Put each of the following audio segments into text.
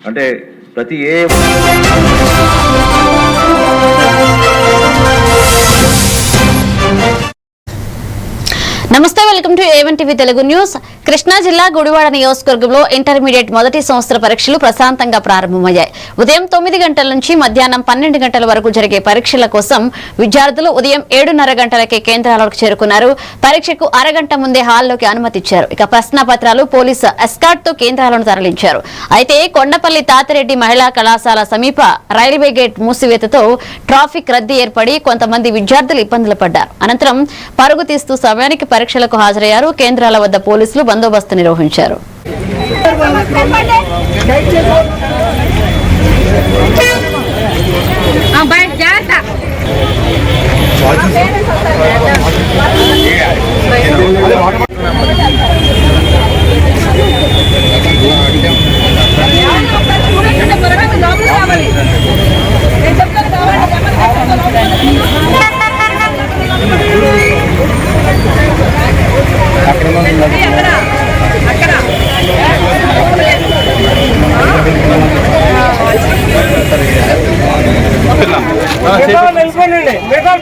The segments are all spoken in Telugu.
అంటే ప్రతి నమస్తే, welcome to A1 TV Telugu news. Krishna జిల్లా గుడివాడ నియోజకవర్గంలో ఇంటర్మీడియట్ మొదటి సంవత్సర పరీక్షలు ప్రశాంతంగా ప్రారంభమయ్యాయి. ఉదయం 9 గంటల నుంచి మధ్యాహ్నం 12 గంటల వరకు జరిగే పరీక్షల కోసం విద్యార్థులు ఉదయం 7:30 గంటలకే కేంద్రాలకు చేరుకున్నారు. పరీక్షకు అరగంట ముందే హాల్లోకి అనుమతిచ్చారు. ఇక ప్రశ్నపత్రాలు పోలీసు ఎస్కార్ట్ తో కేంద్రాలను తరలించారు. అయితే కొండపల్లి తాతిరెడ్డి మహిళా కళాశాల సమీప రైల్వే గేట్ మూసివేతతో ట్రాఫిక్ రద్దీ ఏర్పడి కొంతమంది విద్యార్థులు ఇబ్బందులు పడ్డారు. అనంతరం పరుగు తీస్తూ సమయానికి పరీక్షలకు హాజరయ్యారు. కేంద్రాల వద్ద పోలీసులు బందోబస్తు నిర్వహించారు.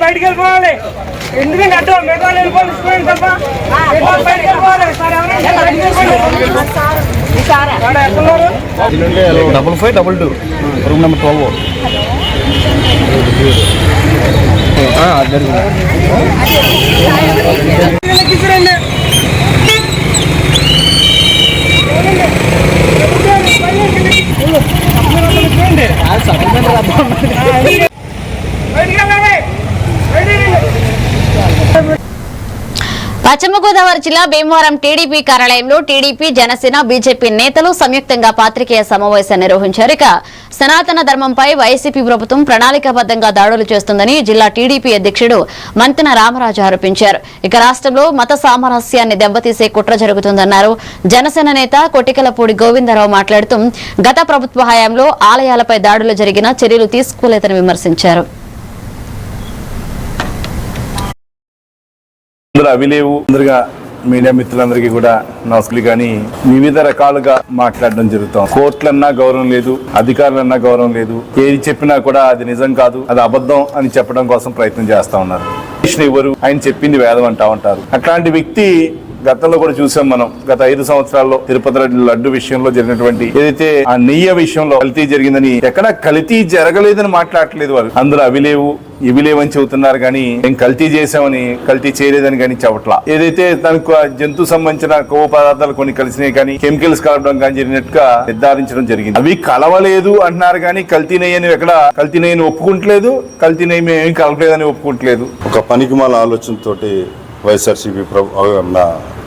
బయటికి వెళ్ళిపోవాలి. ఎందుకంటే అటు మెగాలు వెళ్ళిపోవాలి స్టూడెంట్ తప్ప బయటికి వెళ్ళిపోవాలి. 5522 రూమ్ నెంబర్ 12. పశ్చిమ గోదావరి జిల్లా భీమవరం టీడీపీ కార్యాలయంలో టీడీపీ, జనసేన, బీజేపీ నేతలు సంయుక్తంగా పాత్రికేయ సమావేశం నిర్వహించారు. ఇక సనాతన ధర్మంపై వైసీపీ ప్రభుత్వం ప్రణాళికాబద్దంగా దాడులు చేస్తుందని జిల్లా టీడీపీ అధ్యక్షుడు మంతెన రామరాజు ఆరోపించారు. ఇక రాష్ట్రంలో మత సామరస్యాన్ని దెబ్బతీసే కుట్ర జరుగుతుందన్నారు. జనసేన నేత కొటికలపూడి గోవిందరావు మాట్లాడుతూ గత ప్రభుత్వ హయాంలో ఆలయాలపై దాడులు జరిగిన చర్యలు తీసుకోలేదని విమర్శించారు. అవి లేవు. ముందుగా మీడియా మిత్రులందరికీ కూడా నమస్కారం. కానీ వివిధ రకాలుగా మాట్లాడడం జరుగుతాం. కోర్టులన్నా గౌరవం లేదు, అధికారులన్నా గౌరవం లేదు. ఏది చెప్పినా కూడా అది నిజం కాదు, అది అబద్ధం అని చెప్పడం కోసం ప్రయత్నం చేస్తా ఉన్నారు. ఎవరు ఆయన చెప్పింది వేదం అంటా ఉంటారు. అట్లాంటి వ్యక్తి గతంలో కూడా చూసాం మనం. గత 5 సంవత్సరాల్లో తిరుపతి లడ్డు విషయంలో జరిగినటువంటి ఏదైతే ఆ నెయ్యి విషయంలో కల్తీ జరిగిందని, ఎక్కడ కల్తీ జరగలేదని మాట్లాడట్లేదు వాళ్ళు. అందులో అవి లేవు ఇవి లేవని చెబుతున్నారు. కానీ మేము కల్తీ చేసామని, కల్తీ చేయలేదని కానీ చెప్పట్లా. ఏదైతే తనకు జంతు సంబంధించిన కొవ్వు పదార్థాలు కొన్ని కలిసినాయి కానీ కెమికల్స్ కలపడం కానీ జరిగినట్టుగా నిర్ధారించడం జరిగింది. అవి కలవలేదు అంటున్నారు కానీ కల్తీ నెయ్యి అని ఎక్కడ కల్తీ నెయ్యిని ఒప్పుకుంటలేదు, కల్తీ నెయ్యి మేము ఏం కలపలేదని ఒప్పుకుంటలేదు. ఒక పనికిమాల ఆలోచనతోటి వైఎస్ఆర్సీపీ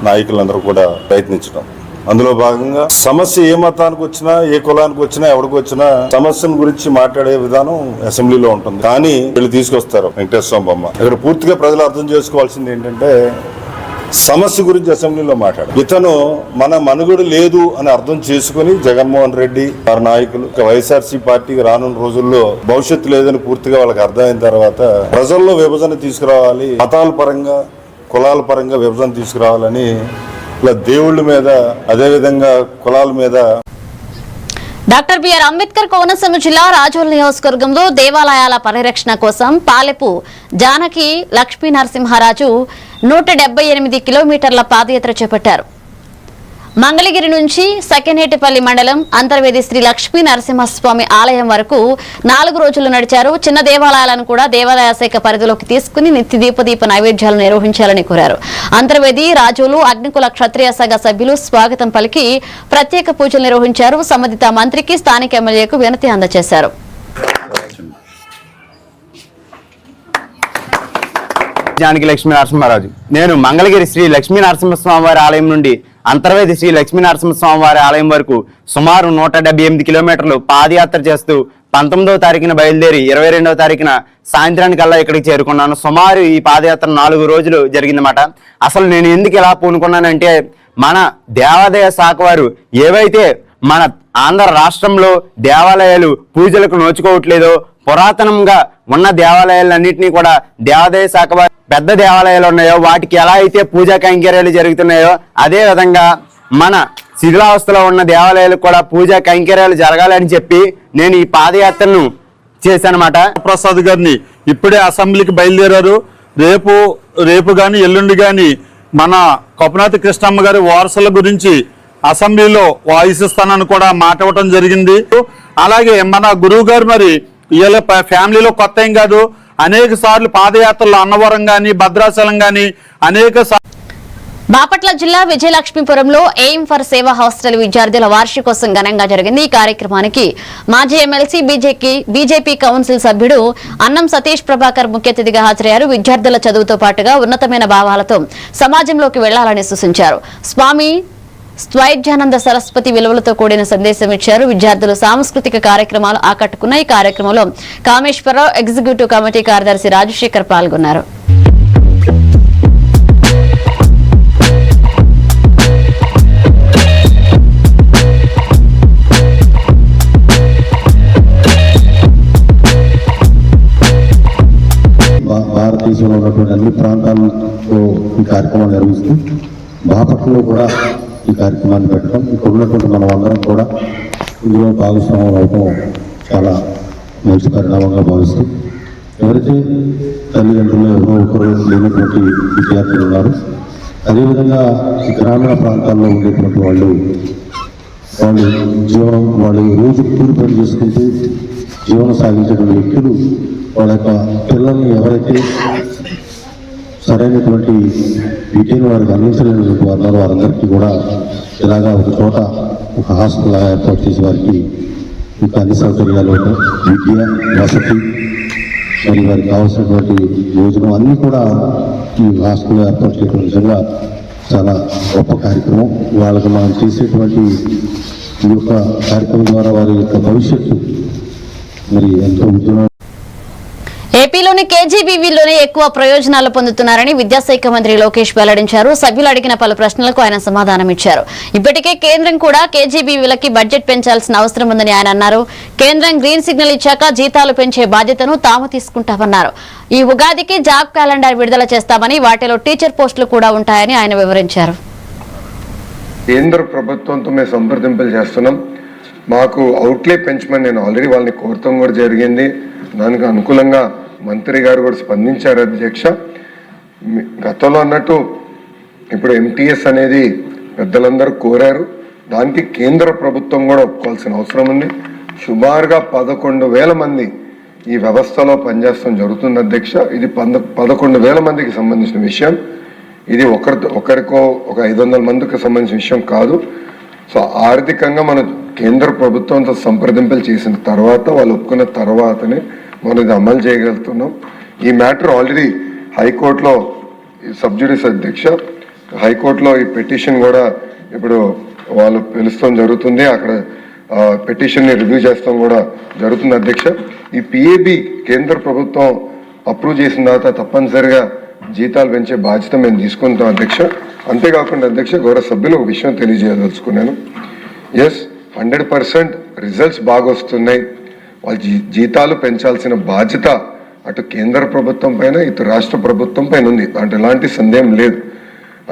నాయకులందరూ కూడా ప్రయత్నించడం. అందులో భాగంగా సమస్య ఏ మతానికి వచ్చినా, ఏ కులానికి వచ్చినా, ఎవరికి వచ్చినా సమస్యల గురించి మాట్లాడే విధానం అసెంబ్లీలో ఉంటుంది. కానీ వీళ్ళు తీసుకొస్తారు వెంకటేశ్వర స్వామి బొమ్మ. ఇక్కడ పూర్తిగా ప్రజలు అర్థం చేసుకోవాల్సింది ఏంటంటే సమస్య గురించి అసెంబ్లీలో మాట్లాడు. ఇతను మన మనుగడ లేదు అని అర్థం చేసుకుని జగన్మోహన్ రెడ్డి వారి నాయకులు వైఎస్ఆర్సీ పార్టీకి రానున్న రోజుల్లో భవిష్యత్తు లేదని పూర్తిగా వాళ్ళకి అర్థమైన తర్వాత ప్రజల్లో విభజన తీసుకురావాలి, మతాల పరంగా కులాల పరంగా విభజన తీసుకురావాలని ఇలా దేవుళ్ళ మీద అదేవిధంగా కులాల మీద. డాక్టర్ బిఆర్ అంబేద్కర్ కోనసీమ జిల్లా రాజోల్ నియోజకవర్గంలో దేవాలయాల పరిరక్షణ కోసం పాలెపు జానకి లక్ష్మీ నరసింహారాజు 178 కిలోమీటర్ల పాదయాత్ర చేపట్టారు. మంగళగిరి నుంచి సకెనేటిపల్లి మండలం అంతర్వేది శ్రీ లక్ష్మీ నరసింహస్వామి ఆలయం వరకు 4 రోజులు నడిచారు. చిన్న దేవాలయాలను కూడా దేవాలయ శాఖ పరిధిలోకి తీసుకుని నిత్య దీప నైవేద్యాలను నిర్వహించాలని కోరారు. అంతర్వేది, రాజోలు అగ్నికుల క్షత్రియ సంఘ సభ్యులు స్వాగతం పలికి ప్రత్యేక పూజలు నిర్వహించారు. సంబంధిత మంత్రికి, స్థానిక ఎమ్మెల్యేకు వినతి అందజేశారు. జానకి లక్ష్మీ నరసింహారాజు. నేను మంగళగిరి శ్రీ లక్ష్మీ నరసింహస్వామి వారి ఆలయం నుండి అంతర్వేది శ్రీ లక్ష్మీ నరసింహస్వామి వారి ఆలయం వరకు సుమారు 178 కిలోమీటర్లు పాదయాత్ర చేస్తూ 19వ తారీఖున బయలుదేరి 22వ తారీఖున సాయంత్రానికల్లా ఇక్కడికి చేరుకున్నాను. సుమారు ఈ పాదయాత్ర 4 రోజులు జరిగిందన్నమాట. అసలు నేను ఎందుకు ఇలా పూనుకున్నానంటే మన దేవాదాయ శాఖ వారు ఏవైతే మన ఆంధ్ర రాష్ట్రంలో దేవాలయాలు పూజలకు నోచుకోవట్లేదో, పురాతనంగా ఉన్న దేవాలయాలన్నింటినీ కూడా దేవాదాయ శాఖ పెద్ద దేవాలయాలు ఉన్నాయో వాటికి ఎలా అయితే పూజా కైంకర్యాలు జరుగుతున్నాయో అదే విధంగా మన శిథిలావస్థలో ఉన్న దేవాలయాలకు కూడా పూజా కైంకర్యాలు జరగాలని చెప్పి నేను ఈ పాదయాత్రను చేశానమాట. ప్రసాద్ గారిని ఇప్పుడే అసెంబ్లీకి బయలుదేరారు. రేపు కానీ ఎల్లుండి కానీ మన కొప్పనాతి కృష్ణమ్మ గారి వారసుల గురించి అసెంబ్లీలో వాయిస్ ఇస్తానని కూడా మాట ఇవ్వటం జరిగింది. అలాగే మన గురువు గారు మరి వీళ్ళ ఫ్యామిలీలో కొత్త ఏం కాదు, అనేక సార్లు పాదయాత్రలు అన్నవరం గాని భద్రాచలం గాని బాపట్ల జిల్లా విజయలక్ష్మీపురంలో ఎయిమ్ ఫర్ సేవా హాస్టల్ విద్యార్థుల వార్షికోత్సవం ఘనంగా జరిగింది. ఈ కార్యక్రమానికి మాజీ ఎమ్మెల్సీ బీజేపీ కౌన్సిల్ సభ్యుడు అన్నం సతీష్ ప్రభాకర్ ముఖ్య అతిథిగా హాజరయ్యారు. విద్యార్థుల చదువుతో పాటుగా ఉన్నతమైన భావాలతో సమాజంలోకి వెళ్లాలని సూచించారు. స్వామి స్వైద్యానంద సరస్వతి విలువలతో కూడిన సందేశం ఇచ్చారు. విద్యార్థులు సాంస్కృతిక కార్యక్రమాలు ఆకట్టుకున్న ఈ కార్యక్రమంలో కామేశ్వరరావు, ఎగ్జిక్యూటివ్ కమిటీ కార్యదర్శి రాజశేఖర్ పాల్గొన్నారు. భారతదేశంలో ఉన్నటువంటి అన్ని ప్రాంతాల్లో ఈ కార్యక్రమాలు నిర్వహిస్తూ బాపట్లలో కూడా ఈ కార్యక్రమాన్ని పెట్టడం, ఇక్కడ ఉన్నటువంటి మనం అందరం కూడా ఇందులో భాగస్వామ్యం అవడం చాలా మంచి పరిణామంగా భావిస్తూ, ఎవరైతే తల్లిదండ్రులు ఎవరో ఒకరు లేనటువంటి విద్యార్థులు ఉన్నారు, అదేవిధంగా ఈ గ్రామీణ ప్రాంతాల్లో ఉండేటువంటి వాళ్ళు జీవనం వాళ్ళు రోజు కూలి పని చేసుకుంటూ జీవనం సాగించేటువంటి వ్యక్తులు వాళ్ళ యొక్క పిల్లల్ని ఎవరైతే సరైనటువంటి విద్యను వారికి అందించలేనటువంటి వారు వారందరికీ కూడా ఇలాగా ఒక చోట ఒక హాస్టల్ ఏర్పాటు చేసి వారికి ఇంకా అన్ని సౌకర్యాలు విద్య, వసతి మరియు వారికి కావాల్సినటువంటి భోజనం అన్నీ కూడా ఈ హాస్టల్లో ఏర్పాటు చేయడం నిజంగా చాలా గొప్ప కార్యక్రమం. వాళ్ళకి మనం చేసేటువంటి ఈ యొక్క కార్యక్రమం ద్వారా వారి యొక్క భవిష్యత్తు మరి ఎంతో ఉద్యమం. ఏపీలోని కేజీబీవీలోనే ఎక్కువ ప్రయోజనాలు పొందుతున్నారని విద్యాశాఖ మంత్రి లోకేష్ వెల్లడించారు. సభ్యులు అడిగిన పలు ప్రశ్నలకు ఆయన సమాధానమిచ్చారు. ఇప్పటికే కేంద్రం కూడా కేజీబీవీలకి బడ్జెట్ పెంచాల్సిన అవసరం ఉందని ఆయన అన్నారు. కేంద్రం గ్రీన్ సిగ్నల్ ఇచ్చాక జీతాలు పెంచే బాధ్యతను తాము తీసుకుంటామన్నారు. ఈ ఉగాదికి జాబ్ క్యాలెండర్ విడుదల చేస్తామని, వాటిలో టీచర్ పోస్టులు కూడా ఉంటాయని ఆయన వివరించారు. కేంద్ర ప్రభుత్వంతో మేము సంప్రదింపులు చేస్తున్నాం. మాకు అవుట్లే పెంచమని నేను ఆల్రెడీ వాళ్ళని కోరటం కూడా జరిగింది. దానికి అనుకూలంగా మంత్రి గారు కూడా స్పందించారు. అధ్యక్ష, గతంలో అన్నట్టు ఇప్పుడు ఎంటీఎస్ అనేది పెద్దలందరూ కోరారు. దానికి కేంద్ర ప్రభుత్వం కూడా ఒప్పుకోవాల్సిన అవసరం ఉంది. సుమారుగా 11,000 మంది ఈ వ్యవస్థలో పనిచేస్తాం జరుగుతుంది అధ్యక్ష. ఇది 11,000 మందికి సంబంధించిన విషయం. ఇది ఒకరికో ఒక 500 మందికి సంబంధించిన విషయం కాదు. సో ఆర్థికంగా మన కేంద్ర ప్రభుత్వంతో సంప్రదింపులు చేసిన తర్వాత వాళ్ళు ఒప్పుకున్న తర్వాతనే మనం ఇది అమలు చేయగలుగుతున్నాం. ఈ మ్యాటర్ ఆల్రెడీ హైకోర్టులో సబ్జుడిస్ అధ్యక్ష, హైకోర్టులో ఈ పిటిషన్ కూడా ఇప్పుడు వాళ్ళు పిలుస్తాం జరుగుతుంది. అక్కడ పిటిషన్ని రివ్యూ చేస్తాం కూడా జరుగుతుంది అధ్యక్ష. ఈ పిఏబి కేంద్ర ప్రభుత్వం అప్రూవ్ చేసిన తర్వాత తప్పనిసరిగా జీతాలు పెంచే బాధ్యత మేము తీసుకుంటాం అధ్యక్ష. అంతేకాకుండా అధ్యక్ష, గౌరవ సభ్యులు ఒక విషయం తెలియజేయదలుచుకున్నాను. ఎస్, 100% రిజల్ట్స్ బాగా వస్తున్నాయి. వాళ్ళ జీతాలు పెంచాల్సిన బాధ్యత అటు కేంద్ర ప్రభుత్వం పైన ఇటు రాష్ట్ర ప్రభుత్వం పైన ఉంది. దాంట్లో ఎలాంటి సందేహం లేదు.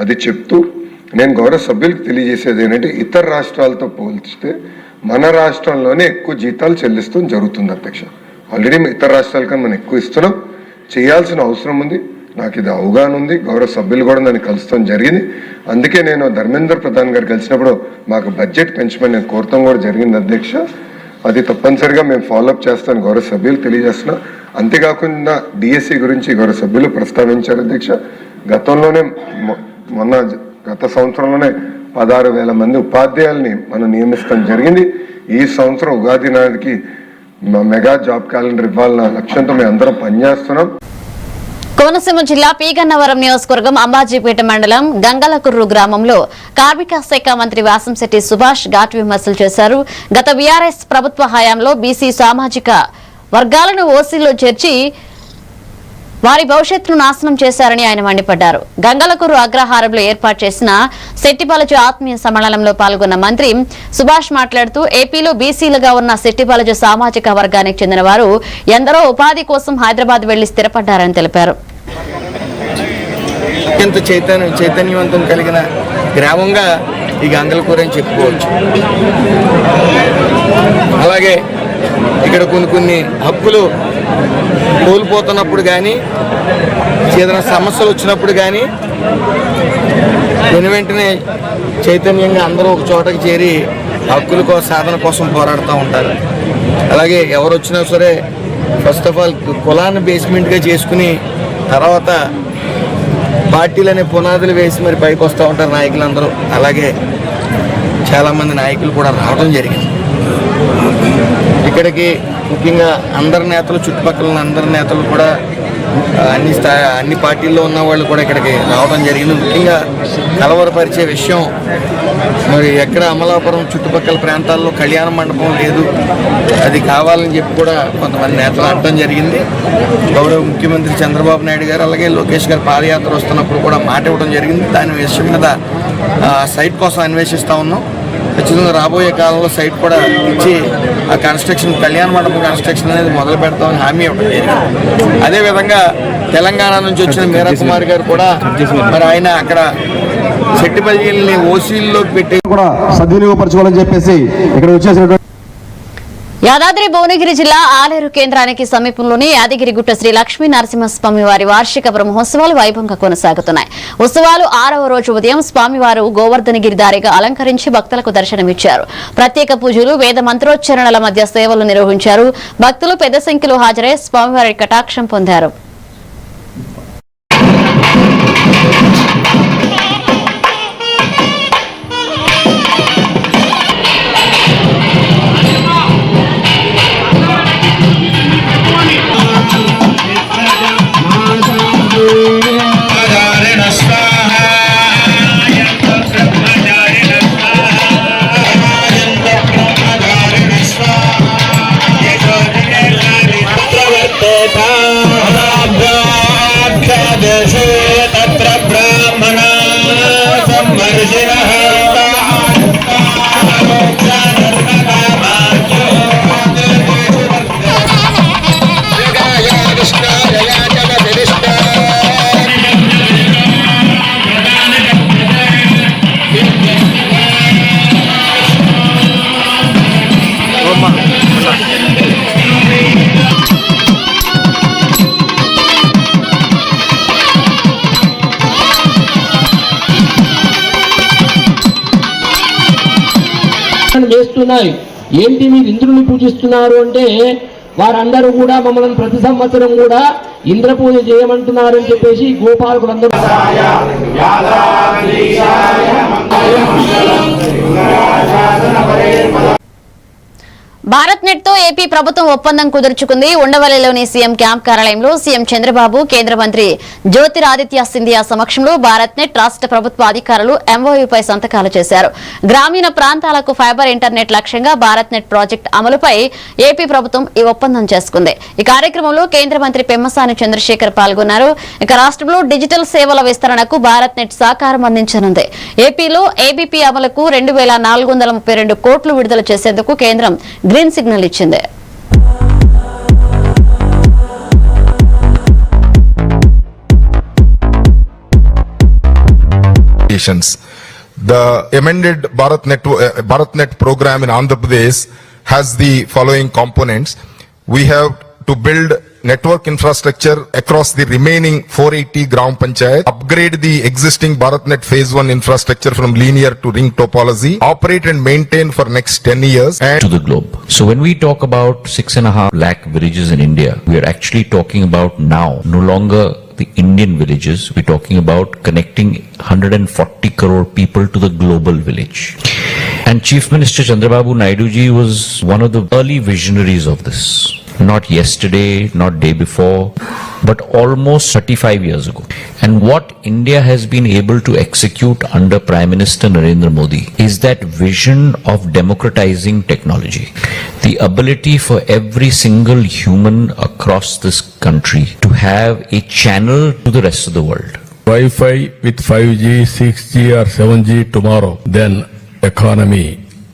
అది చెప్తూ నేను గౌరవ సభ్యులకు తెలియజేసేది ఏంటంటే, ఇతర రాష్ట్రాలతో పోల్చితే మన రాష్ట్రంలోనే ఎక్కువ జీతాలు చెల్లిస్తాం జరుగుతుంది అధ్యక్ష. ఆల్రెడీ ఇతర రాష్ట్రాల కన్నా మనం ఎక్కువ ఇస్తున్నాం. చేయాల్సిన అవసరం ఉంది. నాకు ఇది అవగాహన ఉంది. గౌరవ సభ్యులు కూడా నన్ను కలుస్తాం జరిగింది. అందుకే నేను ధర్మేంద్ర ప్రధాన్ గారు కలిసినప్పుడు మాకు బడ్జెట్ పెంచమని నేను కోరటం కూడా జరిగింది అధ్యక్ష. అది తప్పనిసరిగా మేము ఫాలోఅప్ చేస్తాను గౌరవ సభ్యులు తెలియజేస్తున్నా. అంతేకాకుండా డిఎస్సి గురించి గౌరవ సభ్యులు ప్రస్తావించారు అధ్యక్ష. గతంలోనే గత సంవత్సరంలోనే 16,000 మంది ఉపాధ్యాయుల్ని మనం నియమిస్తాం జరిగింది. ఈ సంవత్సరం ఉగాది నాటికి మెగా జాబ్ క్యాలెండర్ ఇవ్వాలన్న లక్ష్యంతో మేము అందరం పనిచేస్తున్నాం. కోనసీమ జిల్లా పీగన్నవరం నియోజకవర్గం అంబాజీపేట మండలం గంగలకుర్రు గ్రామంలో కార్మిక శాఖ మంత్రి వాసంశెట్టి సుభాష్ ఘాటు విమర్శలు చేశారు. గత బీఆర్ఎస్ ప్రభుత్వ హయాంలో బీసీ సామాజిక వర్గాలను ఓసీలో చేర్చి వారి భవిష్యత్తును నాశనం చేశారని ఆయన మండిపడ్డారు. గంగలకుర్రు అగ్రహారంలో ఏర్పాటు చేసిన శెట్టిబాలజు ఆత్మీయ సమ్మేళనంలో పాల్గొన్న మంత్రి సుభాష్ మాట్లాడుతూ, ఏపీలో బీసీలుగా ఉన్న శెట్టిబాలజు సామాజిక వర్గానికి చెందిన వారు ఎందరో ఉపాధి కోసం హైదరాబాద్ వెళ్లి స్థిరపడ్డారని తెలిపారు. అత్యంత చైతన్యవంతం కలిగిన గ్రామంగా ఈ గంగలకూర అని చెప్పుకోవచ్చు. అలాగే ఇక్కడ కొన్ని హక్కులు కోల్పోతున్నప్పుడు కానీ ఏదైనా సమస్యలు వచ్చినప్పుడు కానీ వెంటనే చైతన్యంగా అందరూ ఒక చోటకి చేరి హక్కుల సాధన కోసం పోరాడుతూ ఉంటారు. అలాగే ఎవరు వచ్చినా సరే ఫస్ట్ ఆఫ్ ఆల్ కులాన్ని బేస్మెంట్గా చేసుకుని తర్వాత పార్టీలు అనే పునాదులు వేసి మరి పైకి వస్తూ ఉంటారు నాయకులందరూ. అలాగే చాలామంది నాయకులు కూడా రావడం జరిగింది ఇక్కడికి. ముఖ్యంగా అందరి నేతలు, చుట్టుపక్కల అందరి నేతలు కూడా అన్ని పార్టీల్లో ఉన్న వాళ్ళు కూడా ఇక్కడికి రావడం జరిగింది. ముఖ్యంగా కలవరపరిచే విషయం, మరి ఎక్కడ అమలాపురం చుట్టుపక్కల ప్రాంతాల్లో కళ్యాణ మండపం లేదు, అది కావాలని చెప్పి కూడా కొంతమంది నేతలు అనడం జరిగింది. గౌరవ ముఖ్యమంత్రి చంద్రబాబు నాయుడు గారు అలాగే లోకేష్ గారు పాదయాత్ర వస్తున్నప్పుడు కూడా మాట ఇవ్వడం జరిగింది. దాని విషయం మీద సైట్ కోసం అన్వేషిస్తూ ఉన్నాం. ఖచ్చితంగా రాబోయే కాలంలో సైట్ కూడా ఇచ్చి ఆ కన్స్ట్రక్షన్, కళ్యాణ మండపం కన్స్ట్రక్షన్ అనేది మొదలు పెడతామని హామీ ఇవ్వడం జరిగింది. అదేవిధంగా తెలంగాణ నుంచి వచ్చిన మీరా కుమార్ గారు కూడా మరి ఆయన అక్కడ సెట్టిపల్లిని ఓసీల్లోకి పెట్టి కూడా సద్వినియోగపరచుకోవాలని చెప్పేసి ఇక్కడ వచ్చేసినటువంటి యాదాద్రి భువనగిరి జిల్లా ఆలేరు కేంద్రానికి సమీపంలోని యాదగిరిగుట్ట శ్రీ లక్ష్మీ నరసింహస్వామి వారి వార్షిక బ్రహ్మోత్సవాలు వైభవంగా కొనసాగుతున్నాయి. ఉత్సవాలు 6వ రోజు ఉదయం స్వామివారు గోవర్ధనగిరిధారిగా అలంకరించి భక్తులకు దర్శనమిచ్చారు. ప్రత్యేక పూజలు, వేద మంత్రోచ్చరణల మధ్య సేవలు నిర్వహించారు. భక్తులు పెద్ద సంఖ్యలో హాజరై స్వామివారి కటాక్షం పొందారు. చేస్తున్నాయి. ఏంటి మీరు ఇంద్రుని పూజిస్తున్నారు అంటే వారందరూ కూడా మమ్మల్ని ప్రతి సంవత్సరం కూడా ఇంద్ర పూజ చేయమంటున్నారని చెప్పేసి గోపాలకులందరూ భారత్ నెట్ తో ఏపీ ప్రభుత్వం ఒప్పందం కుదుర్చుకుంది. ఉండవల్లిలోని సీఎం క్యాంప్ కార్యాలయంలో సీఎం చంద్రబాబు, కేంద్ర మంత్రి జ్యోతిరాదిత్య సింధియా సమక్షంలో భారత్ నెట్ రాష్ట్ర ప్రభుత్వ అధికారులు ఎంఓయూపై సంతకాలు చేశారు. గ్రామీణ ప్రాంతాలకు ఫైబర్ ఇంటర్నెట్ లక్ష్యంగా భారత్ నెట్ ప్రాజెక్టు అమలుపై ఏపీ ప్రభుత్వం ఈ ఒప్పందం చేసుకుంది. ఈ కార్యక్రమంలో కేంద్ర మంత్రి పెమ్మసాని చంద్రశేఖర్ పాల్గొన్నారు. ఇక రాష్ట్రంలో డిజిటల్ సేవల విస్తరణకు భారత్ నెట్ సహకారం అందించనుంది. ఏపీలో ఏబీపీ అమలుకు 2432 కోట్లు విడుదల చేసేందుకు కేంద్రం గ్రీన్ సిగ్నల్ ఇచ్చింది. The amended BharatNet program in Andhra Pradesh has the following components. We have to build network infrastructure across the remaining 480 Gram Panchayat, upgrade the existing BharatNet Phase 1 infrastructure from linear to ring topology, operate and maintain for next 10 years and to the globe. So when we talk about 6.5 lakh villages in India, we are actually talking about now no longer the Indian villages, we're talking about connecting 140 crore people to the global village. And Chief Minister Chandrababu Naidu ji was one of the early visionaries of this. Not yesterday, not day before, but almost 35 years ago. And what India has been able to execute under Prime Minister Narendra Modi is that vision of democratizing technology. The ability for every single human across this country to have a channel to the rest of the world. Wi-Fi with 5G, 6G or 7G tomorrow, then economy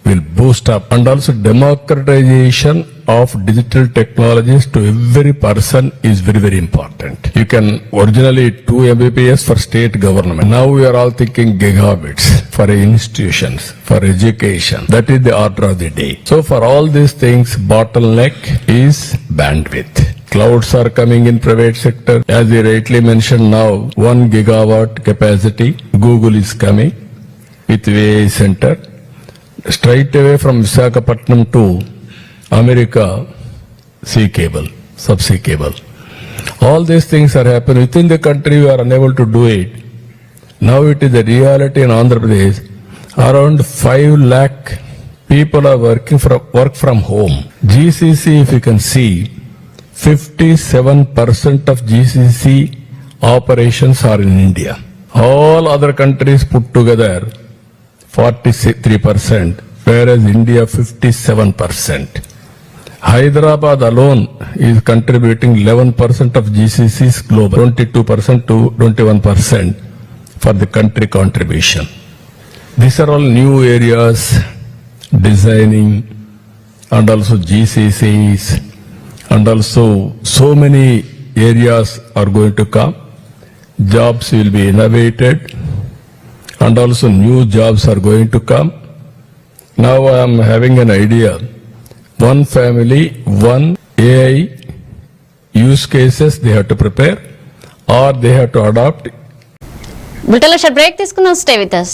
will boost up, and also democratization of digital technologies to every person is very, very important. You can originally 2 Mbps for state government. Now we are all thinking gigabits for institutions, for education. That is the order of the day. So for all these things, bottleneck is bandwidth. Clouds are coming in private sector. As you rightly mentioned now, 1 gigawatt capacity. Google is coming with AI center. Straight away from Visakhapatnam to America, sea cable, subsea cable. All these things are happening within the country. We are unable to do it. Now it is a reality in Andhra Pradesh. Around 5 lakh people are work from home. GCC, if you can see, 57% of GCC operations are in India. All other countries put together 43%, whereas India 57%. Hyderabad alone is contributing 11% of GCC's global, 22% to 21% for the country contribution. These are all new areas, designing, and also GCCs, and also so many areas are going to come. Jobs will be innovated, and also new jobs are going to come. Now I am having an idea. One family, one AI use cases they have to prepare or they have to adopt. బుల్టెన్లో షార్ట్ బ్రేక్ తీసుకుందాం. Stay with us.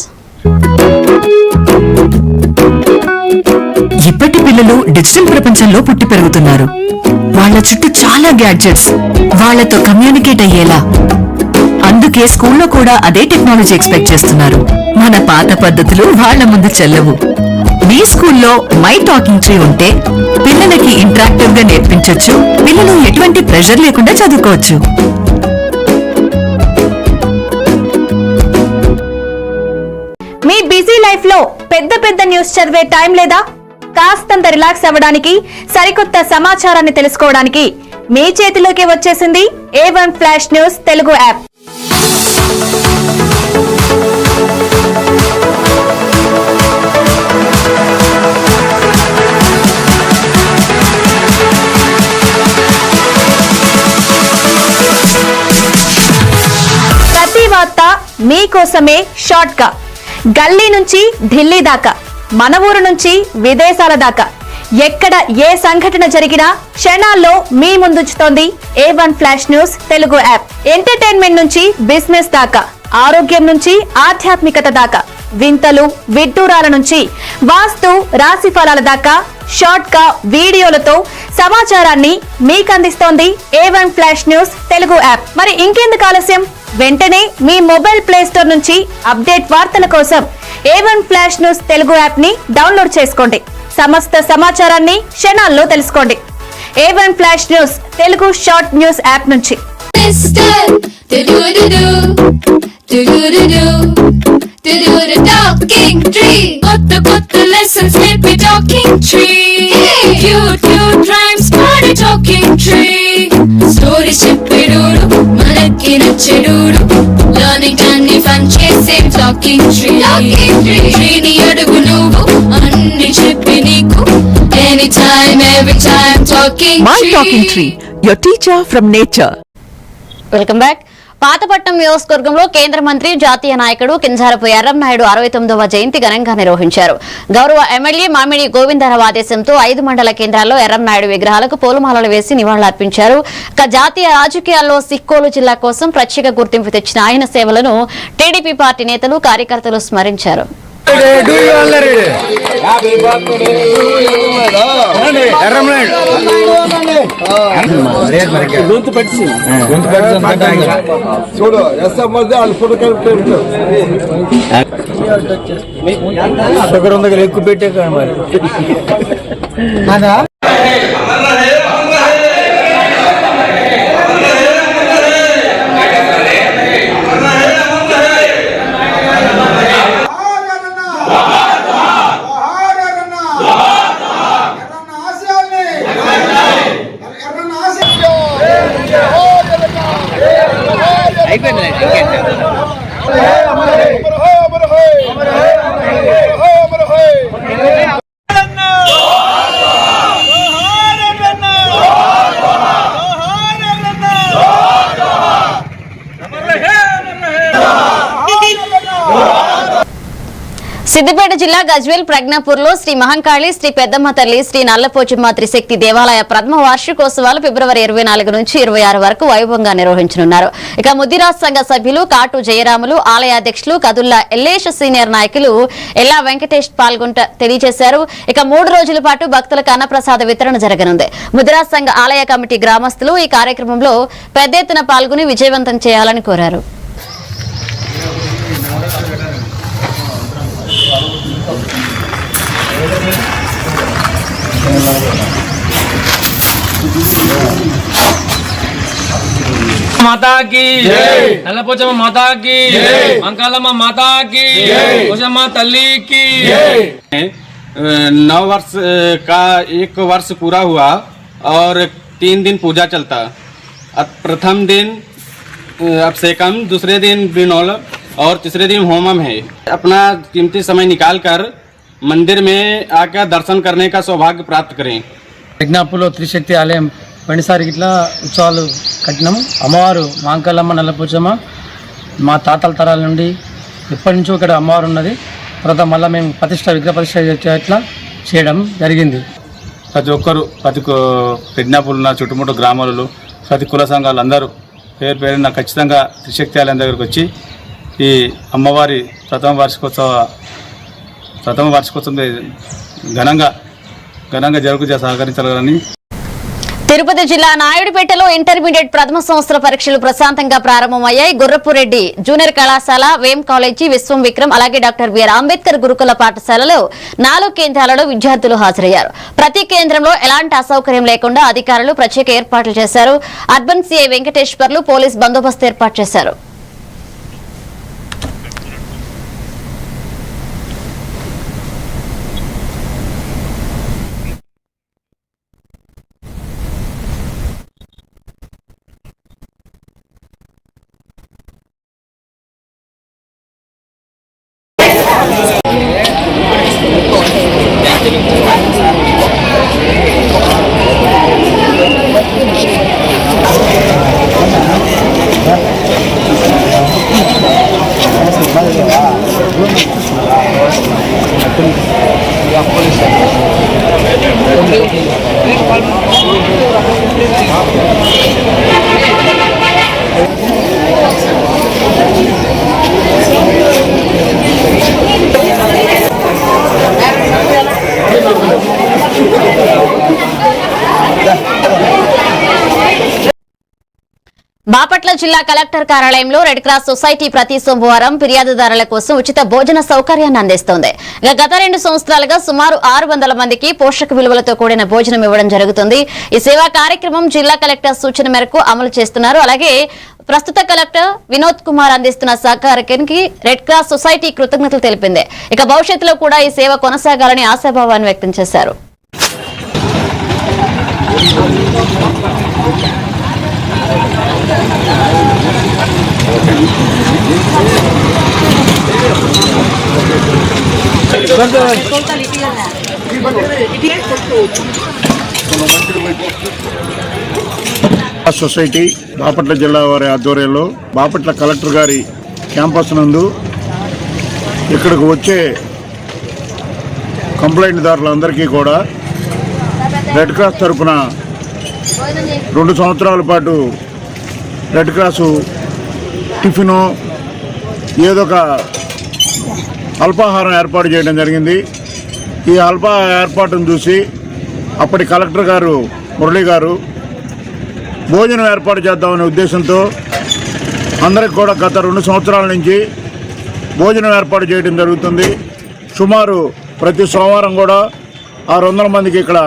ఇప్పటి పిల్లలు డిజిటల్ ప్రపంచంలో పుట్టి పెరుగుతున్నారు. వాళ్ళ చుట్టూ చాలా గ్యాడ్జెట్స్, వాళ్ళతో కమ్యూనికేట్ అయ్యేలా. అందుకే స్కూల్లో కూడా అదే టెక్నాలజీ ఎక్స్పెక్ట్ చేస్తున్నారు. మన పాత పద్ధతులు వాళ్ళ ముందు చెల్లవు. మీ స్కూల్లో మై టాకింగ్ ట్రీ ఉంటే పిల్లలకి ఇంటరాక్టివ్ గా నేర్పించొచ్చు. పిల్లలు ఎటువంటి ప్రెషర్ లేకుండా చదువుకోవచ్చు. మీ బిజీ లైఫ్ లో పెద్ద పెద్ద న్యూస్ చదివే టైం లేదా? కాస్తంత రిలాక్స్ అవ్వడానికి, సరికొత్త సమాచారాన్ని తెలుసుకోవడానికి మీ చేతిలోకి వచ్చేసింది A1 flash news Telugu app. ప్రతి వార్త మీకోసమే షార్ట్ గా, గల్లీ నుంచి ఢిల్లీ దాకా, మన ఊరు నుంచి విదేశాల దాకా, ఎక్కడ ఏ సంఘటన జరిగినా క్షణాల్లో మీ ముందుంచుతోంది A1 flash news Telugu app. Entertainment నుంచి బిజినెస్ దాకా, ఆరోగ్యం నుంచి ఆధ్యాత్మికత దాకా, వింతలు విడ్డూరాల నుంచి వాస్తు రాశి ఫలాల దాకా షార్ట్ గా వీడియోలతో సమాచారాన్ని మీకు అందిస్తోంది A1 flash news Telugu app. మరి ఇంకెందుకు ఆలస్యం? వెంటనే మీ మొబైల్ ప్లే స్టోర్ నుంచి అప్డేట్ వార్తల కోసం A1 flash news Telugu app ని డౌన్లోడ్ చేసుకోండి. సమస్త సమాచారాన్ని క్షణాల్లో తెలుసుకోండి. A1 flash news Telugu short news app నుంచి. స్టోరీస్ చెప్పేడోడు, మనకి నచ్చేడోడు, లర్నింగ్ అన్ని ఫన్ చేసే టాకింగ్ ట్రీని అడుగు నువ్వు, అన్ని చెప్పి నీకు any time every time talking tree, your teacher from nature. Welcome back. Pathapatnam నియోజకవర్గంలో కేంద్ర మంత్రి, జాతీయ నాయకుడు కింజారపు ఎర్రంనాయుడు 69వ జయంతి ఘనంగా నిర్వహించారు. గౌరవ ఎమ్మెల్యే మామిడి గోవిందరావు ఆదేశంతో 5 మండల కేంద్రాల్లో ఎర్రంనాయుడు విగ్రహాలకు పూలమాలలు వేసి నివాళులర్పించారు. జాతీయ రాజకీయాల్లో సిక్కోలు జిల్లా కోసం ప్రత్యేక గుర్తింపు తెచ్చిన ఆయన సేవలను టీడీపీ పార్టీ నేతలు, కార్యకర్తలు స్మరించారు. చూడు ఎక్కువ పెట్టే మరి సిద్దిపేట జిల్లా గజ్వేల్ ప్రజ్ఞాపూర్లో శ్రీ మహంకాళి, శ్రీ పెద్దమ్మ తల్లి, శ్రీ నల్లపోచమ్మ త్రిశక్తి దేవాలయ ప్రథమ వార్షికోత్సవాలు ఫిబ్రవరి 24 నుంచి 26 వరకు వైభవంగా నిర్వహించనున్నారు. ఇక ముదిరాజ్ సంఘ సభ్యులు కాటు జయరాములు, ఆలయ అధ్యక్షులు కదుల్లా ఎల్లేష్, సీనియర్ నాయకులు ఎల్లా వెంకటేష్ తెలియజేశారు. ఇక 3 రోజుల పాటు భక్తులకు అన్నప్రసాద వితరణ జరగనుంది. ముదిరాజ్ సంఘ ఆలయ కమిటీ గ్రామస్తులు ఈ కార్యక్రమంలో పెద్ద ఎత్తున పాల్గొని విజయవంతం చేయాలని కోరారు. माता की नల్లపోచమ్మ माता की अंकालम्मा माता की पोचम्मा तल्ली की 9 वर्ष का 1 वर्ष पूरा हुआ और 3 दिन पूजा चलता। अब प्रथम दिन अभिषेकम, दूसरे दिन बिनोल और तीसरे दिन होमम है। अपना कीमती समय निकाल कर मंदिर में आकर दर्शन करने का सौभाग्य प्राप्त करें। ప్రజ్ఞాపూర్లో త్రిశక్తి ఆలయం పోయినసారి ఇట్లా ఉత్సవాలు కట్టినాము. అమ్మవారు మాంకాలమ్మ నల్లపోచమ్మ మా తాతల తరాల నుండి ఎప్పటి నుంచో ఇక్కడ అమ్మవారు ఉన్నది. తర్వాత మళ్ళీ మేము విగ్రహ ప్రతిష్ట ఇట్లా చేయడం జరిగింది. ప్రతి ఒక్కరు ప్రజ్ఞాపూర్ ఉన్న చుట్టుముట్టు గ్రామాలలో ప్రతి కుల సంఘాలు అందరూ పేరు పేరున ఖచ్చితంగా త్రిశక్తి ఆలయం దగ్గరకు వచ్చి ఈ అమ్మవారి ప్రథమ వార్షికోత్సవం ఘనంగా జరుగుతూ సహకరించాలని. తిరుపతి జిల్లా నాయుడుపేటలో ఇంటర్మీడియట్ ప్రథమ సంవత్సర పరీక్షలు ప్రశాంతంగా ప్రారంభమయ్యాయి. గుర్రపురెడ్డి జూనియర్ కళాశాల, వేం కాలేజీ, విశ్వం విక్రమ్ అలాగే డాక్టర్ బిఆర్ అంబేద్కర్ గురుకుల పాఠశాలలో 4 కేంద్రాలలో విద్యార్థులు హాజరయ్యారు. ప్రతి కేంద్రంలో ఎలాంటి అసౌకర్యం లేకుండా అధికారులు ప్రత్యేక ఏర్పాట్లు చేశారు. అర్బన్ సిఐ వెంకటేశ్వర్లు పోలీస్ బందోబస్తు ఏర్పాటు చేశారు. బాపట్ల జిల్లా కలెక్టర్ కార్యాలయంలో రెడ్ క్రాస్ సొసైటీ ప్రతి సోమవారం ఫిర్యాదుదారుల కోసం ఉచిత భోజన సౌకర్యాన్ని అందిస్తోంది. గత 2 సంవత్సరాలుగా సుమారు 600 మందికి పోషక విలువలతో కూడిన భోజనం ఇవ్వడం జరుగుతుంది. ఈ సేవా కార్యక్రమం జిల్లా కలెక్టర్ సూచన మేరకు అమలు చేస్తున్నారు. అలాగే ప్రస్తుత కలెక్టర్ వినోద్ కుమార్ అందిస్తున్న సహకారానికి రెడ్ క్రాస్ సొసైటీ కృతజ్ఞతలు తెలిపింది. ఇక భవిష్యత్తులో కూడా ఈ సేవ కొనసాగాలని ఆశాభావాన్ని వ్యక్తం చేశారు. సొసైటీ బాపట్ల జిల్లా వారి ఆధ్వర్యంలో బాపట్ల కలెక్టర్ గారి క్యాంపస్ నందు ఇక్కడికి వచ్చే కంప్లైంట్ దారులందరికీ కూడా రెడ్ క్రాస్ తరఫున 2 సంవత్సరాల పాటు రెడ్ క్రాసు టిఫిను ఏదో ఒక అల్పాహారం ఏర్పాటు చేయడం జరిగింది. ఈ అల్పాహార ఏర్పాటును చూసి అప్పటి కలెక్టర్ గారు మురళి గారు భోజనం ఏర్పాటు చేద్దామనే ఉద్దేశంతో అందరికి కూడా గత 2 సంవత్సరాల నుంచి భోజనం ఏర్పాటు చేయడం జరుగుతుంది. సుమారు ప్రతి సోమవారం కూడా 600 మందికి ఇక్కడ.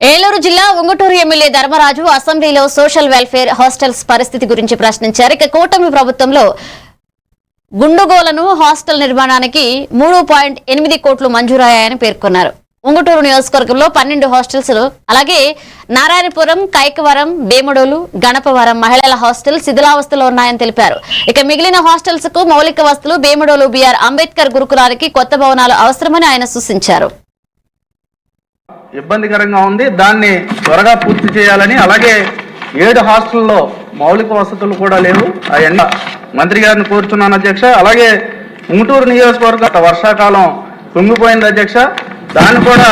ఏలూరు జిల్లా ఉంగుటూరు ఎమ్మెల్యే ధర్మరాజు అసెంబ్లీలో సోషల్ వెల్ఫేర్ హాస్టల్స్ పరిస్థితి గురించి ప్రశ్నించారు. ఇక కూటమి ప్రభుత్వంలో గుండుగోలను హాస్టల్ నిర్మాణానికి 3.8 కోట్లు మంజూరయ్యాయని పేర్కొన్నారు. ఉంగుటూరు నియోజకవర్గంలో 12 హాస్టల్స్, అలాగే నారాయణపురం, కైకవరం, బేముడోలు, గణపవరం మహిళల హాస్టల్ శిథిలావస్థలో ఉన్నాయని తెలిపారు. ఇక మిగిలిన హాస్టల్స్ కు మౌలిక వసతులు బేముడోలు బిఆర్ అంబేద్కర్ గురుకులానికి కొత్త భవనాలు అవసరమని ఆయన సూచించారు. ఇబ్బందికరంగా ఉంది, దాన్ని త్వరగా పూర్తి చేయాలని, అలాగే 7 హాస్టల్లో మౌలిక వసతులు కూడా లేవు. అవన్నీ మంత్రి గారిని కోరుతున్నాను అధ్యక్ష. అలాగే ఉంగుటూరు నియోజకవర్గం వర్షాకాలం కుంగిపోయింది అధ్యక్ష. దాన్ని కూడా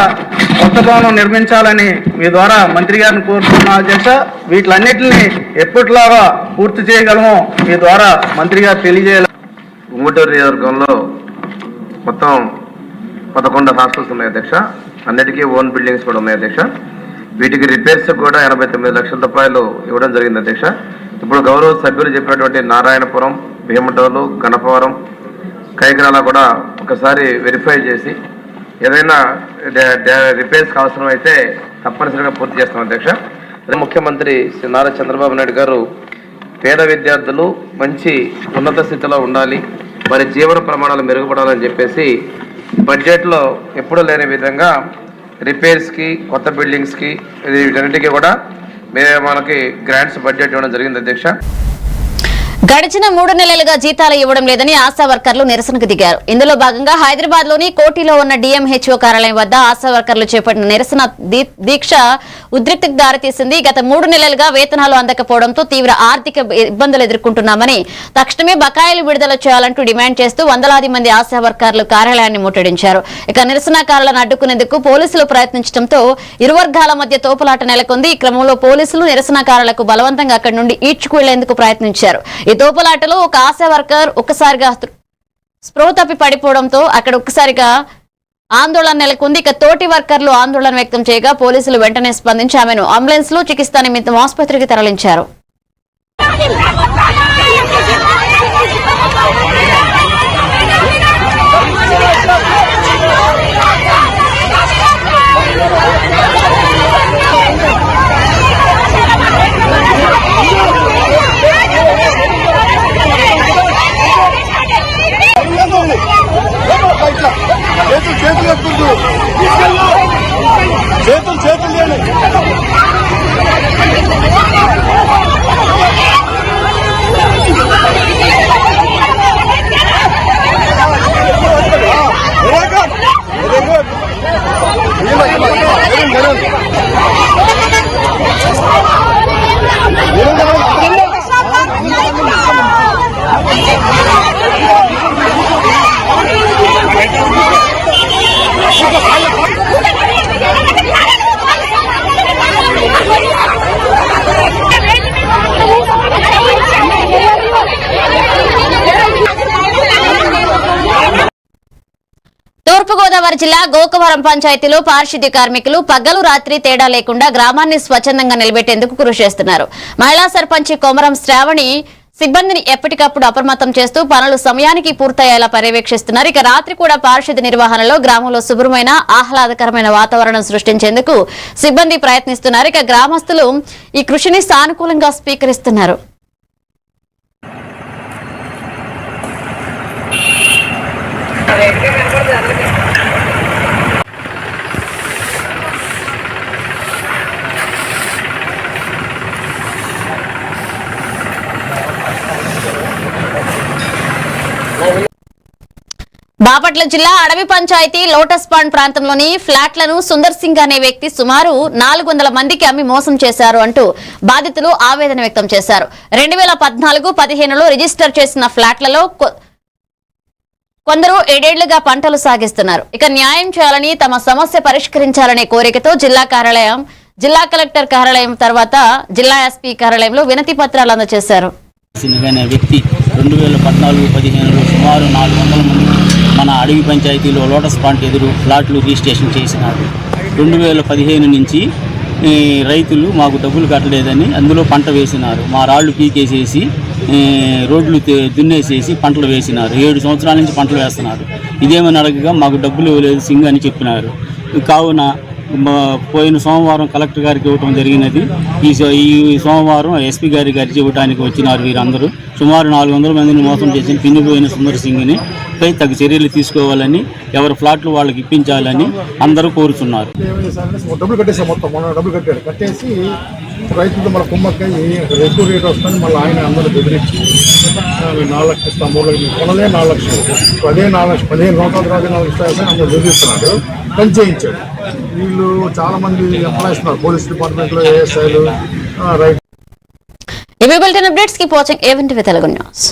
కొత్త భవనం నిర్మించాలని మీ ద్వారా మంత్రి గారిని కోరుతున్నాం అధ్యక్ష. వీటిలన్నిటిని ఎప్పటిలాగా పూర్తి చేయగలమో మీ ద్వారా మంత్రి గారు తెలియజేయాలి. ఉంగుటూరు నియోజకవర్గంలో మొత్తం 11 హాస్టల్స్ ఉన్నాయి అధ్యక్ష. అన్నిటికీ ఓన్ బిల్డింగ్స్ కూడా ఉన్నాయి అధ్యక్ష. వీటికి రిపేర్స్ కూడా 89 లక్షల రూపాయలు ఇవ్వడం జరిగింది అధ్యక్ష. ఇప్పుడు గౌరవ సభ్యులు చెప్పినటువంటి నారాయణపురం, భీమటోలు, గణపవరం, కైకరాల కూడా ఒకసారి వెరిఫై చేసి ఏదైనా రిపేర్స్కి అవసరం అయితే తప్పనిసరిగా పూర్తి చేస్తాం అధ్యక్ష. ముఖ్యమంత్రి శ్రీ నారా చంద్రబాబు నాయుడు గారు పేద విద్యార్థులు మంచి ఉన్నత స్థితిలో ఉండాలి, వారి జీవన ప్రమాణాలు మెరుగుపడాలని చెప్పేసి బడ్జెట్లో ఎప్పుడూ లేని విధంగా రిపేర్స్కి, కొత్త బిల్డింగ్స్కి వీటన్నిటికీ కూడా మనకి గ్రాంట్స్ బడ్జెట్ ఇవ్వడం జరిగింది అధ్యక్ష. గడిచిన 3 నెలలుగా జీతాలు ఇవ్వడం లేదని ఆశా వర్కర్లు నిరసనకు దిగారు. ఇందులో భాగంగా హైదరాబాద్ లోని కోటిలో ఉన్న DMHO కార్యాలయం వద్ద ఆశా వర్కర్లు చేపట్టిన నిరసన దీక్ష ఉద్రిక్తకు దారితీసింది. గత 3 నెలలుగా వేతనాలు అందకపోవడంతో తీవ్ర ఆర్థిక ఇబ్బందులు ఎదుర్కొంటున్నామని, తక్షణమే బకాయిలు విడుదల చేయాలంటూ డిమాండ్ చేస్తూ వందలాది మంది ఆశా వర్కర్లు కార్యాలయాన్ని ముట్టడించారు. ఇక నిరసనకారులను అడ్డుకునేందుకు పోలీసులు ప్రయత్నించడంతో ఇరు వర్గాల మధ్య తోపులాట నెలకొంది. ఈ క్రమంలో పోలీసులు నిరసనకారులకు బలవంతంగా అక్కడి నుండి ఈడ్చుకు వెళ్లేందుకు ప్రయత్నించారు. ఈ తోపులాటలో ఒక ఆశా వర్కర్ ఒక్కసారిగా స్పృహ తప్పి పడిపోవడంతో అక్కడ ఒక్కసారిగా ఆందోళన నెలకొంది. ఇక తోటి వర్కర్లు ఆందోళన వ్యక్తం చేయగా పోలీసులు వెంటనే స్పందించి ఆమెను అంబులెన్స్ లో చికిత్స నిమిత్తం ఆసుపత్రికి తరలించారు. తూర్పుగోదావరి జిల్లా గోకవరం పంచాయతీలో పారిశుద్ధ్య కార్మికులు పగలు రాత్రి తేడా లేకుండా గ్రామాన్ని స్వచ్ఛందంగా నిలబెట్టేందుకు కృషి చేస్తున్నారు. మహిళా సర్పంచి కొమరం శ్రావణి సిబ్బందిని ఎప్పటికప్పుడు అప్రమత్తం చేస్తూ పనులు సమయానికి పూర్తయ్యేలా పర్యవేక్షిస్తున్నారు. ఇక రాత్రి కూడా పారిశుద్ధ్య నిర్వహణలో గ్రామంలో శుభ్రమైన ఆహ్లాదకరమైన వాతావరణం సృష్టించేందుకు సిబ్బంది ప్రయత్నిస్తున్నారు. ఇక గ్రామస్తులు ఈ కృషిని సానుకూలంగా స్వీకరిస్తున్నారు. బాపట్ల జిల్లా అడవి పంచాయతీ లోటస్ పాండ్ ప్రాంతంలోని ఫ్లాట్లను సుందర్ సింగ్ అనే వ్యక్తి సుమారు 400 మందికి అమ్మి మోసం చేశారు అంటూ బాధితులు ఆవేదన వ్యక్తం చేశారు. 2014-15లో రిజిస్టర్ చేసిన ఫ్లాట్లలో కొందరు 7 ఏళ్లుగా పంటలు సాగిస్తున్నారు. ఇక న్యాయం చేయాలని, తమ సమస్య పరిష్కరించాలనే కోరికతో జిల్లా కలెక్టర్ కార్యాలయం తర్వాత జిల్లా ఎస్పీ కార్యాలయంలో వినతి పత్రాలు అందజేశారు. వ్యక్తి 2014-15లో సుమారు 400 మంది మన అడవి పంచాయతీలో లోటస్ పాంట్ ఎదురు ఫ్లాట్లు రిజిస్ట్రేషన్ చేసినారు. 2015 నుంచి రైతులు మాకు డబ్బులు కట్టలేదని అందులో పంట వేసినారు. మా రాళ్లు పీకేసేసి రోడ్లు దున్నేసేసి పంటలు వేసినారు. 7 సంవత్సరాల నుంచి పంటలు వేస్తున్నారు. ఇదేమని అడగగా మాకు డబ్బులు ఇవ్వలేదు సింగ్ అని చెప్పినారు. కావున పోయిన సోమవారం కలెక్టర్ గారికి ఇవ్వటం జరిగినది. ఈ సోమవారం ఎస్పీ గారికి ఇవ్వడానికి వచ్చినారు. వీరందరూ సుమారు 400 మందిని మోసం చేసి పిన్నిపోయిన సుందర్ సింగ్ని పై తగు చర్యలు తీసుకోవాలని, ఎవరి ఫ్లాట్లు వాళ్ళకి ఇప్పించాలని అందరూ కోరుతున్నారు. డబ్బులు కట్టేసాం, మొత్తం మన డబ్బులు కట్టాడు. కట్టేసి రైతులతో మన కుమ్మక్కై ఎక్కువ రేట్ వస్తుంది. మళ్ళీ ఆయన అందరూ బెదిరించి 4 లక్షలు ఇస్తాం, 3 లక్షలు కొనలే 4 లక్షలు, అదే 4 లక్షలు 15 సంవత్సరాల తర్వాత 4 లక్షలు ఇస్తాయని అందరూ బెదిరిస్తున్నాడు. పని చేయించాడు. వీళ్ళు చాలా మంది ఎంప్లాయీస్ ఉన్నారు, పోలీస్ డిపార్ట్మెంట్లో, ఏఎస్ఐలు, రైట్. ఇవి bulletin updates. Keep watching AVN TV Telugu news.